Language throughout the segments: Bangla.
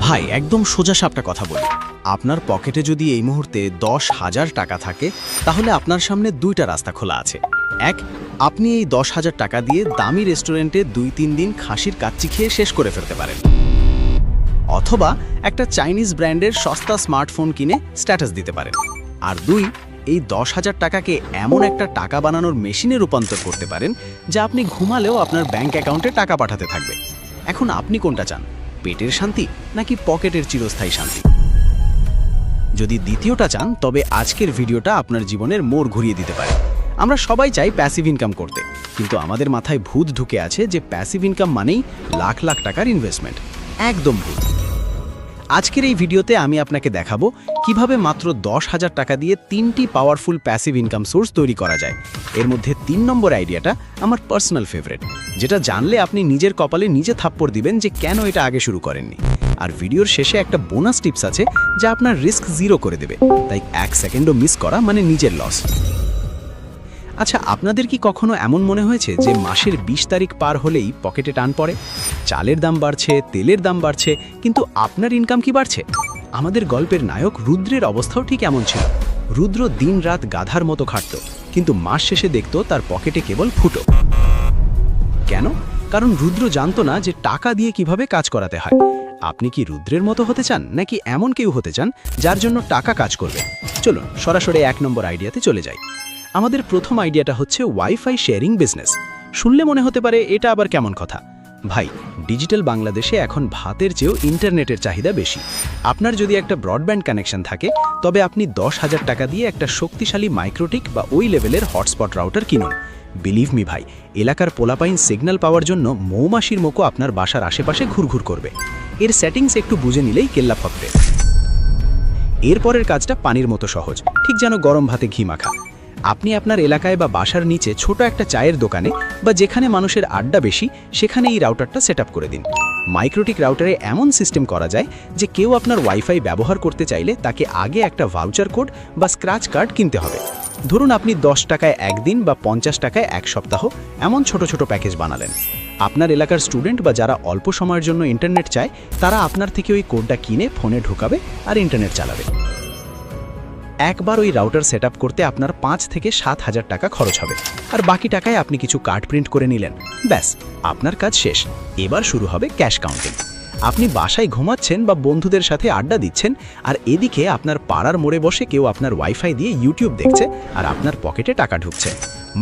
ভাই একদম সোজাসাপটা কথা বলি, আপনার পকেটে যদি এই মুহূর্তে 10,000 টাকা থাকে তাহলে আপনার সামনে দুইটা রাস্তা খোলা আছে। এক, আপনি এই 10,000 টাকা দিয়ে দামি রেস্টুরেন্টে 2-3 দিন খাসির কাচ্চি খেয়ে শেষ করে ফেলতে পারেন, অথবা একটা চাইনিজ ব্র্যান্ডের সস্তা স্মার্টফোন কিনে স্ট্যাটাস দিতে পারেন। আর দুই, এই 10,000 টাকাকে এমন একটা টাকা বানানোর মেশিনে রূপান্তর করতে পারেন যা আপনি ঘুমালেও আপনার ব্যাংক অ্যাকাউন্টে টাকা পাঠাতে থাকবে। এখন আপনি কোনটা চান, পেটের শান্তি নাকি পকেটের চিরস্থায়ী শান্তি? যদি দ্বিতীয়টা চান তবে আজকের ভিডিওটা আপনার জীবনের মোড় ঘুরিয়ে দিতে পারে। আমরা সবাই চাই প্যাসিভ ইনকাম করতে, কিন্তু আমাদের মাথায় ভূত ঢুকে আছে যে প্যাসিভ ইনকাম মানেই লাখ লাখ টাকার ইনভেস্টমেন্ট। একদম ভুল। আজকের এই ভিডিওতে আমি আপনাকে দেখাবো কিভাবে মাত্র 10,000 টাকা দিয়ে 3টি পাওয়ারফুল প্যাসিভ ইনকাম সোর্স তৈরি করা যায়। এর মধ্যে 3 নম্বর আইডিয়াটা আমার পার্সোনাল ফেভারিট, যেটা জানলে আপনি নিজের কপালে নিজে থাপ্পড় দিবেন যে কেন এটা আগে শুরু করেননি। আর ভিডিওর শেষে একটা বোনাস টিপস আছে যা আপনার রিস্ক 0 করে দেবে, তাই 1 সেকেন্ডও মিস করা মানে নিজের লস। আচ্ছা, আপনাদের কি কখনো এমন মনে হয়েছে যে মাসের 20 তারিখ পার হলেই পকেটে টান পড়ে, চালের দাম বাড়ছে, তেলের দাম বাড়ছে, কিন্তু আপনার ইনকাম কি বাড়ছে? আমাদের গল্পের নায়ক রুদ্রের অবস্থাও ঠিক এমন ছিল। রুদ্র দিন-রাত গাধার মতো খাটত, কিন্তু মাস শেষে দেখত তার পকেটে কেবল ফুটো। কেন? কারণ রুদ্র জানতো না যে টাকা দিয়ে কিভাবে কাজ করাতে হয়। আপনি কি রুদ্রের মতো হতে চান, নাকি এমন কেউ হতে চান যার জন্য টাকা কাজ করবে? চলুন সরাসরি 1 নম্বর আইডিয়াতে চলে যাই। আমাদের প্রথম আইডিয়াটা হচ্ছে ওয়াইফাই শেয়ারিং বিজনেস। শুনলে মনে হতে পারে এটা আবার কেমন কথা। ভাই, ডিজিটাল বাংলাদেশে এখন ভাতের চেয়েও ইন্টারনেটের চাহিদা বেশি। আপনার যদি একটা ব্রডব্যান্ড কানেকশন থাকে তবে আপনি 10,000 টাকা দিয়ে একটা শক্তিশালী মাইক্রোটিক বা ওই লেভেলের হটস্পট রাউটার কিনুন। বিলিভ মি ভাই, এলাকার পোলাপাইন সিগন্যাল পাওয়ার জন্য মৌমাছির মতো আপনার বাসার আশেপাশে ঘুরঘুর করবে। এর সেটিংস একটু বুঝে নিলেই কেল্লা ফকবে। এরপরের কাজটা পানির মতো সহজ, ঠিক যেন গরম ভাতে ঘি মাখা। আপনি আপনার এলাকায় বা বাসার নিচে ছোট একটা চায়ের দোকানে বা যেখানে মানুষের আড্ডা বেশি সেখানে এই রাউটারটা সেট করে দিন। মাইক্রোটিক রাউটারে এমন সিস্টেম করা যায় যে কেউ আপনার ওয়াইফাই ব্যবহার করতে চাইলে তাকে আগে একটা ভাউচার কোড বা স্ক্র্যাচ কার্ড কিনতে হবে। ধরুন আপনি 10 টাকায় একদিন বা 50 টাকায় 1 সপ্তাহ এমন ছোট ছোট প্যাকেজ বানালেন। আপনার এলাকার স্টুডেন্ট বা যারা অল্প সময়ের জন্য ইন্টারনেট চায় তারা আপনার থেকে ওই কোডটা কিনে ফোনে ঢোকাবে আর ইন্টারনেট চালাবে। একবার ওই রাউটার সেট করতে আপনার 5 থেকে 7,000 টাকা খরচ হবে, আর বাকি টাকায় আপনি কিছু কার্ড প্রিন্ট করে নিলেন। ব্যাস, আপনার কাজ শেষ। এবার শুরু হবে ক্যাশ কাউন্টিং। আপনি বাসায় ঘুমাচ্ছেন বা বন্ধুদের সাথে আড্ডা দিচ্ছেন, আর এদিকে আপনার পাড়ার মোড়ে বসে কেউ আপনার ওয়াইফাই দিয়ে ইউটিউব দেখছে আর আপনার পকেটে টাকা ঢুকছে।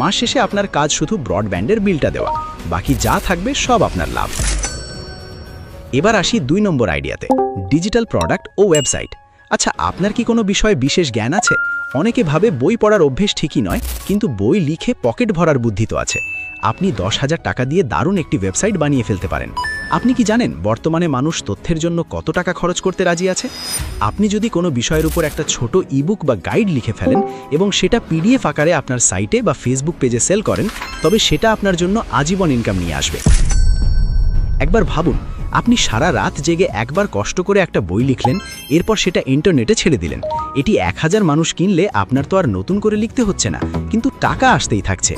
মাস শেষে আপনার কাজ শুধু ব্রডব্যান্ডের বিলটা দেওয়া, বাকি যা থাকবে সব আপনার লাভ। এবার আসি 2 নম্বর আইডিয়াতে, ডিজিটাল প্রোডাক্ট ও ওয়েবসাইট। আচ্ছা, আপনার কি কোনো বিষয়ে বিশেষ জ্ঞান আছে? অনেকে ভাবে বই পড়ার অভ্যেস ঠিকই নয়, কিন্তু বই লিখে পকেট ভরার বুদ্ধি তো আছে। আপনি 10,000 টাকা দিয়ে দারুণ একটি ওয়েবসাইট বানিয়ে ফেলতে পারেন। আপনি কি জানেন বর্তমানে মানুষ তথ্যের জন্য কত টাকা খরচ করতে রাজি আছে? আপনি যদি কোনো বিষয়ের উপর একটা ছোট ইবুক বা গাইড লিখে ফেলেন এবং সেটা পিডিএফ আকারে আপনার সাইটে বা ফেসবুক পেজে সেল করেন, তবে সেটা আপনার জন্য আজীবন ইনকাম নিয়ে আসবে। একবার ভাবুন, আপনি সারা রাত জেগে একবার কষ্ট করে একটা বই লিখলেন, এরপর সেটা ইন্টারনেটে ছেড়ে দিলেন। এটি 1000 মানুষ কিনলে আপনার তো আর নতুন করে লিখতে হচ্ছে না, কিন্তু টাকা আসতেই থাকছে।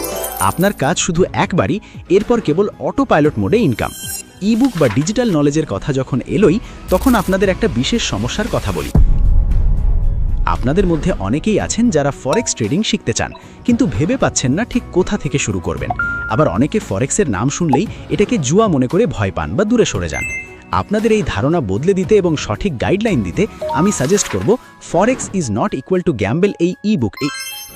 আপনার কাজ শুধু একবারই, এরপর কেবল অটো পাইলট মোডে ইনকাম। ইবুক বা ডিজিটাল নলেজের কথা যখন এলোই, তখন আপনাদের একটা বিশেষ সমস্যার কথা বলি। আপনাদের মধ্যে অনেকেই আছেন যারা ফরেক্স ট্রেডিং শিখতে চান, কিন্তু ভেবে পাচ্ছেন না ঠিক কোথা থেকে শুরু করবেন। আবার অনেকে ফরেক্সের নাম শুনলেই এটাকে জুয়া মনে করে ভয় পান বা দূরে সরে যান। আপনাদের এই ধারণা বদলে দিতে এবং সঠিক গাইডলাইন দিতে আমি সাজেস্ট করব forex is not equal to gamble এই ইবুক।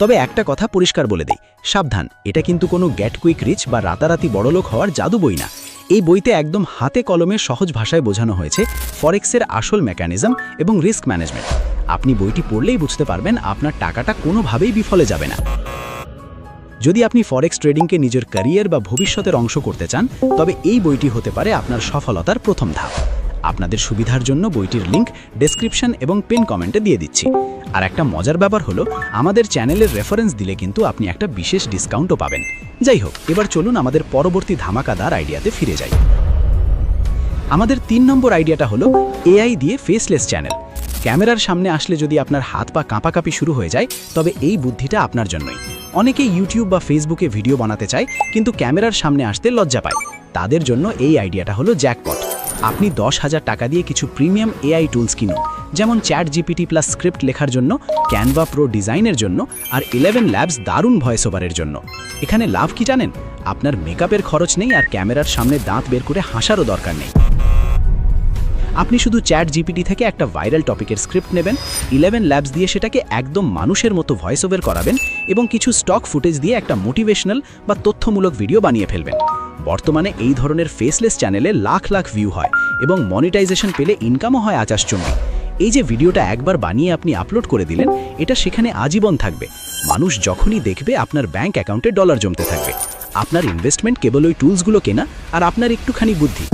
তবে একটা কথা পরিষ্কার বলে দেই, সাবধান, এটা কিন্তু কোনো গেট কুইক রিচ বা রাতারাতি বড়লোক হওয়ার জাদু বই না। এই বইতে একদম হাতে কলমে সহজ ভাষায় বোঝানো হয়েছে ফরেক্সের আসল মেকানিজম এবং রিস্ক ম্যানেজমেন্ট। আপনি বইটি পড়লেই বুঝতে পারবেন আপনার টাকাটা কোনোভাবেই বিফলে যাবে না। যদি আপনি ফরেক্স ট্রেডিংকে নিজের ক্যারিয়ার বা ভবিষ্যতের অংশ করতে চান, তবে এই বইটি হতে পারে আপনার সফলতার প্রথম ধাপ। আপনাদের সুবিধার জন্য বইটির লিঙ্ক ডেসক্রিপশন এবং পিন কমেন্টে দিয়ে দিচ্ছি। আর একটা মজার ব্যাপার হলো, আমাদের চ্যানেলের রেফারেন্স দিলে কিন্তু আপনি একটা বিশেষ ডিসকাউন্টও পাবেন। যাই হোক, এবার চলুন আমাদের পরবর্তী ধামাকাদার আইডিয়াতে ফিরে যাই। আমাদের 3 নম্বর আইডিয়াটা হলো এআই দিয়ে ফেসলেস চ্যানেল। ক্যামেরার সামনে আসলে যদি আপনার হাত পা কাঁপাকাঁপি শুরু হয়ে যায়, তবে এই বুদ্ধিটা আপনার জন্যই। অনেকেই ইউটিউব বা ফেসবুকে ভিডিও বানাতে চায়, কিন্তু ক্যামেরার সামনে আসতে লজ্জা পায়। তাদের জন্য এই আইডিয়াটা হলো জ্যাকপট। আপনি 10,000 টাকা দিয়ে কিছু প্রিমিয়াম এআই টুলস কিনুন, যেমন ChatGPT প্লাস স্ক্রিপ্ট লেখার জন্য, ক্যানভা প্রো ডিজাইনের জন্য, আর 11 ল্যাবস দারুণ ভয়েস ওভারের জন্য। এখানে লাভ কি জানেন? আপনার মেকআপের খরচ নেই, আর ক্যামেরার সামনে দাঁত বের করে হাসারও দরকার নেই। আপনি শুধু ChatGPT থেকে একটা ভাইরাল টপিকের স্ক্রিপ্ট নেবেন, 11 ল্যাবস দিয়ে সেটাকে একদম মানুষের মতো ভয়েস ওভার করাবেন এবং কিছু স্টক ফুটেজ দিয়ে একটা মোটিভেশনাল বা তথ্যমূলক ভিডিও বানিয়ে ফেলবেন। বর্তমানে এই ধরনের ফেসলেস চ্যানেলে লাখ লাখ ভিউ হয় এবং মনিটাইজেশন পেলে ইনকামও হয় আকাশচুম্বী। এই যে ভিডিওটা একবার বানিয়ে আপনি আপলোড করে দিলেন, এটা সেখানে আজীবন থাকবে। মানুষ যখনই দেখবে আপনার ব্যাংক অ্যাকাউন্টে ডলার জমতে থাকবে। আপনার ইনভেস্টমেন্ট কেবল ওই টুলসগুলো কেনা আর আপনার একটুখানি বুদ্ধি।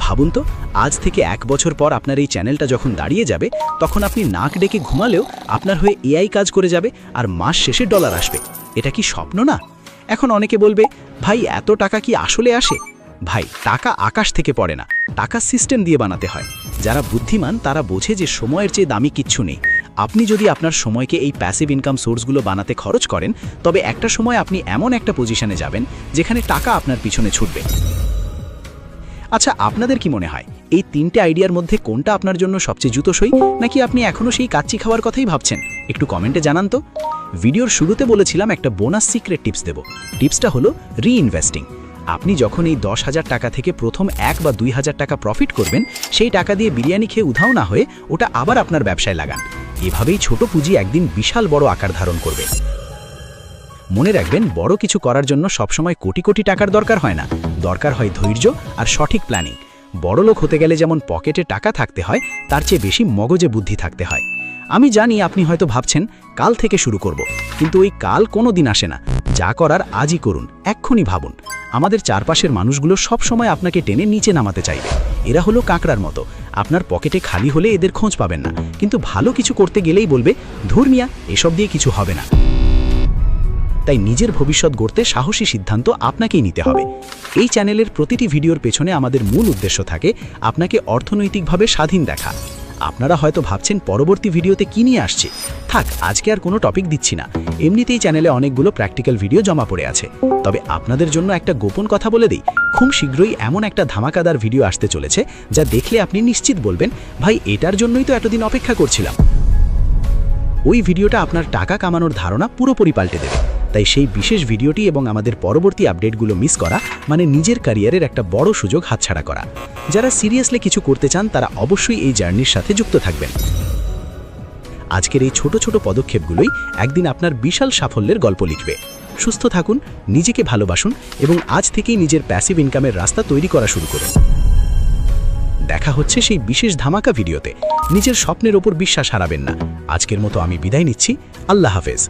ভাবুন তো, আজ থেকে 1 বছর পর আপনার এই চ্যানেলটা যখন দাঁড়িয়ে যাবে, তখন আপনি নাক ডেকে ঘুমালেও আপনার হয়ে এআই কাজ করে যাবে আর মাস শেষে ডলার আসবে। এটা কি স্বপ্ন না? এখন অনেকে বলবে, ভাই এত টাকা কি আসলে আসে? ভাই, টাকা আকাশ থেকে পড়ে না, টাকা সিস্টেম দিয়ে বানাতে হয়। যারা বুদ্ধিমান তারা বোঝে যে সময়ের চেয়ে দামি কিচ্ছু নেই। আপনি যদি আপনার সময়কে এই প্যাসিভ ইনকাম সোর্সগুলো বানাতে খরচ করেন, তবে একটা সময় আপনি এমন একটা পজিশনে যাবেন যেখানে টাকা আপনার পিছনে ছুটবে। আচ্ছা, আপনাদের কি মনে হয় এই 3টে আইডিয়ার মধ্যে কোনটা আপনার জন্য সবচেয়ে জুতোসই, নাকি আপনি এখনও সেই কাচ্চি খাওয়ার কথাই ভাবছেন? একটু কমেন্টে জানান তো। ভিডিওর শুরুতে বলেছিলাম একটা বোনাস সিক্রেট টিপস দেব। টিপসটা হলো রিইনভেস্টিং। আপনি যখন এই 10,000 টাকা থেকে প্রথম 1 বা 2,000 টাকা প্রফিট করবেন, সেই টাকা দিয়ে বিরিয়ানি খেয়ে উধাও না হয়ে ওটা আবার আপনার ব্যবসায় লাগান। এভাবেই ছোট পুঁজি একদিন বিশাল বড় আকার ধারণ করবে। মনে রাখবেন, বড় কিছু করার জন্য সবসময় কোটি কোটি টাকার দরকার হয় না, দরকার হয় ধৈর্য আর সঠিক প্ল্যানিং। বড়লোক হতে গেলে যেমন পকেটে টাকা থাকতে হয়, তার চেয়ে বেশি মগজে বুদ্ধি থাকতে হয়। আমি জানি আপনি হয়তো ভাবছেন কাল থেকে শুরু করব, কিন্তু ওই কাল কোনো দিন আসে না। যা করার আজই করুন, এক্ষুনি ভাবুন। আমাদের চারপাশের মানুষগুলো সব সময় আপনাকে টেনে নিচে নামাতে চাইবে। এরা হলো কাঁকড়ার মতো। আপনার পকেটে খালি হলে এদের খোঁজ পাবেন না, কিন্তু ভালো কিছু করতে গেলেই বলবে, ধুর মিয়া, এসব দিয়ে কিছু হবে না। তাই নিজের ভবিষ্যৎ গড়তে সাহসী সিদ্ধান্ত আপনাকেই নিতে হবে। এই চ্যানেলের প্রতিটি ভিডিওর পেছনে আমাদের মূল উদ্দেশ্য থাকে আপনাকে অর্থনৈতিকভাবে স্বাধীন দেখা। আপনারা হয়তো ভাবছেন পরবর্তী ভিডিওতে কি নিয়ে আসছে। থাক, আজকে আর কোনো টপিক দিচ্ছি না। এমনিতেই চ্যানেলে অনেকগুলো প্র্যাকটিক্যাল ভিডিও জমা পড়ে আছে। তবে আপনাদের জন্য একটা গোপন কথা বলে দিই, খুব শীঘ্রই এমন একটা ধামাকাদার ভিডিও আসতে চলেছে যা দেখলে আপনি নিশ্চিত বলবেন, ভাই এটার জন্যই তো এতদিন অপেক্ষা করছিলাম। ওই ভিডিওটা আপনার টাকা কামানোর ধারণা পুরোপুরি পাল্টে দেবে। তাই সেই বিশেষ ভিডিওটি এবং আমাদের পরবর্তী আপডেটগুলো মিস করা মানে নিজের ক্যারিয়ারের একটা বড় সুযোগ হাতছাড়া করা। যারা সিরিয়াসলি কিছু করতে চান তারা অবশ্যই এই জার্নির সাথে যুক্ত থাকবেন। আজকের এই ছোট ছোট পদক্ষেপগুলোই একদিন আপনার বিশাল সাফল্যের গল্প লিখবে। সুস্থ থাকুন, নিজেকে ভালোবাসুন এবং আজ থেকেই নিজের প্যাসিভ ইনকামের রাস্তা তৈরি করা শুরু করুন। দেখা হচ্ছে সেই বিশেষ ধামাকা ভিডিওতে। নিজের স্বপ্নের ওপর বিশ্বাস হারাবেন না। আজকের মতো আমি বিদায় নিচ্ছি। আল্লাহ হাফেজ।